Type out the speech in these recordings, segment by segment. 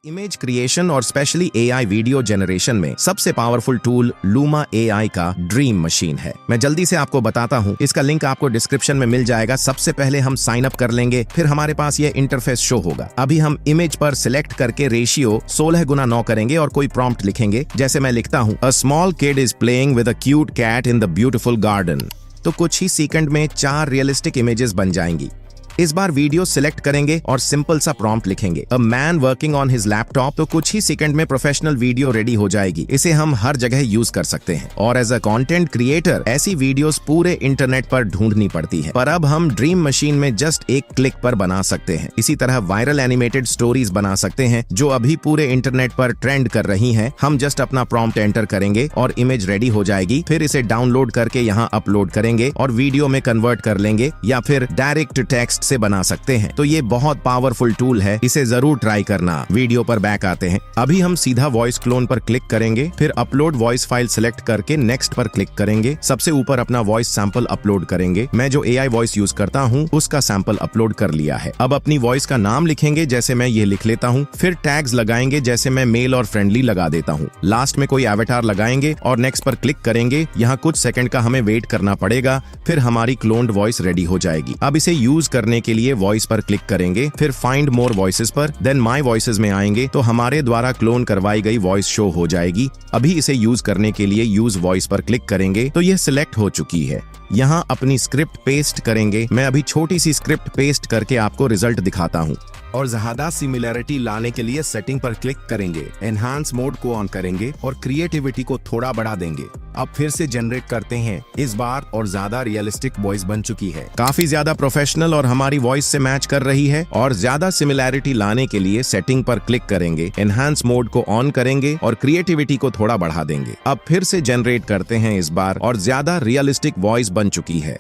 Image creation और specially AI video generation में सबसे पावरफुल टूल लूमा एआई का ड्रीम मशीन है। मैं जल्दी से आपको बताता हूँ, इसका लिंक आपको डिस्क्रिप्शन में मिल जाएगा। सबसे पहले हम साइन अप कर लेंगे, फिर हमारे पास ये इंटरफेस शो होगा। अभी हम इमेज पर सिलेक्ट करके रेशियो 16:9 करेंगे और कोई प्रॉम्प्ट लिखेंगे। जैसे मैं लिखता हूँ, a small kid is playing with a cute cat in the beautiful garden, तो कुछ ही सेकंड में 4 रियलिस्टिक इमेजेस बन जाएंगी। इस बार वीडियो सिलेक्ट करेंगे और सिंपल सा प्रॉम्प्ट लिखेंगे, a man working on his laptop, तो कुछ ही सेकंड में प्रोफेशनल वीडियो रेडी हो जाएगी। इसे हम हर जगह यूज कर सकते हैं और एज अ कंटेंट क्रिएटर ऐसी वीडियोस पूरे इंटरनेट पर ढूंढनी पड़ती है, पर अब हम ड्रीम मशीन में जस्ट एक क्लिक पर बना सकते हैं। इसी तरह वायरल एनिमेटेड स्टोरीज बना सकते हैं जो अभी पूरे इंटरनेट पर ट्रेंड कर रही हैं। हम जस्ट अपना प्रॉम्प्ट एंटर करेंगे और इमेज रेडी हो जाएगी। फिर इसे डाउनलोड करके यहाँ अपलोड करेंगे और वीडियो में कन्वर्ट कर लेंगे या फिर डायरेक्ट टेक्स्ट से बना सकते हैं। तो ये बहुत पावरफुल टूल है, इसे जरूर ट्राई करना। वीडियो पर बैक आते हैं। अभी हम सीधा वॉइस क्लोन पर क्लिक करेंगे, फिर अपलोड वॉइस फाइल सिलेक्ट करके नेक्स्ट पर क्लिक करेंगे। सबसे ऊपर अपना वॉइस सैंपल अपलोड करेंगे। मैं जो एआई वॉइस यूज करता हूँ उसका सैंपल अपलोड कर लिया है। अब अपनी वॉइस का नाम लिखेंगे, जैसे मैं ये लिख लेता हूँ। फिर टैग्स लगाएंगे, जैसे मैं मेल और फ्रेंडली लगा देता हूँ। लास्ट में कोई एवेटार लगाएंगे और नेक्स्ट पर क्लिक करेंगे। यहाँ कुछ सेकंड का हमें वेट करना पड़ेगा, फिर हमारी क्लोन्ड वॉइस रेडी हो जाएगी। अब इसे यूज करने के लिए वॉइस पर क्लिक करेंगे, फिर फाइंड मोर वॉइसेस पर, देन माय वॉइसेस में आएंगे तो हमारे द्वारा क्लोन करवाई गई वॉइस शो हो जाएगी। अभी इसे यूज करने के लिए यूज वॉइस पर क्लिक करेंगे तो यह सिलेक्ट हो चुकी है। यहाँ अपनी स्क्रिप्ट पेस्ट करेंगे। मैं अभी छोटी सी स्क्रिप्ट पेस्ट करके आपको रिजल्ट दिखाता हूँ। और ज्यादा सिमिलैरिटी लाने के लिए सेटिंग पर क्लिक करेंगे, एनहांस मोड को ऑन करेंगे और क्रिएटिविटी को थोड़ा बढ़ा देंगे। अब फिर से जनरेट करते हैं। इस बार और ज्यादा रियलिस्टिक वॉइस बन चुकी है, काफी ज्यादा प्रोफेशनल और हमारी वॉइस से मैच कर रही है। और ज्यादा सिमिलैरिटी लाने के लिए सेटिंग पर क्लिक करेंगे, एनहांस मोड को ऑन करेंगे और क्रिएटिविटी को थोड़ा बढ़ा देंगे। अब फिर से जनरेट करते हैं इस बार और ज्यादा रियलिस्टिक वॉइस बन चुकी है।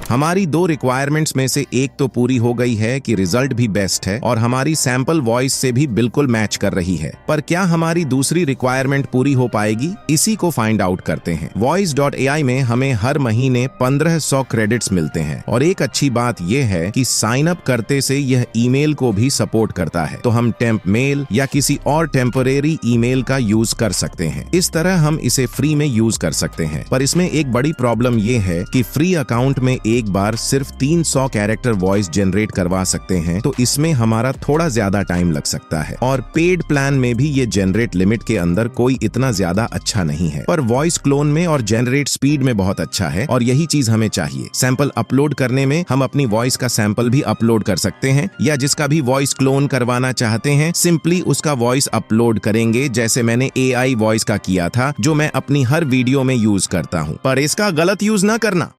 हमारी 2 रिक्वायरमेंट्स में से एक तो पूरी हो गई है कि रिजल्ट भी बेस्ट है और हमारी सैंपल वॉइस से भी बिल्कुल मैच कर रही है। पर क्या हमारी दूसरी रिक्वायरमेंट पूरी हो पाएगी? इसी को फाइंड आउट करते हैं। Voice.ai में हमें हर महीने 1500 क्रेडिट्स मिलते हैं और एक अच्छी बात यह है कि साइन अप करते से यह ईमेल को भी सपोर्ट करता है, तो हम टेम्प मेल या किसी और टेम्परेरी ईमेल का यूज कर सकते हैं। इस तरह हम इसे फ्री में यूज कर सकते हैं। पर इसमें एक बड़ी प्रॉब्लम यह है कि फ्री अकाउंट में एक बार सिर्फ 300 कैरेक्टर वॉइस जनरेट करवा सकते हैं, तो इसमें हमारा थोड़ा ज्यादा टाइम लग सकता है। और पेड प्लान में भी ये जनरेट लिमिट के अंदर कोई इतना ज्यादा अच्छा नहीं है, पर वॉइस क्लोन में और जनरेट स्पीड में बहुत अच्छा है और यही चीज हमें चाहिए। सैंपल अपलोड करने में हम अपनी वॉइस का सैंपल भी अपलोड कर सकते हैं, या जिसका भी वॉइस क्लोन करवाना चाहते हैं सिंपली उसका वॉइस अपलोड करेंगे, जैसे मैंने एआई वॉइस का किया था जो मैं अपनी हर वीडियो में यूज करता हूँ। पर इसका गलत यूज ना करना।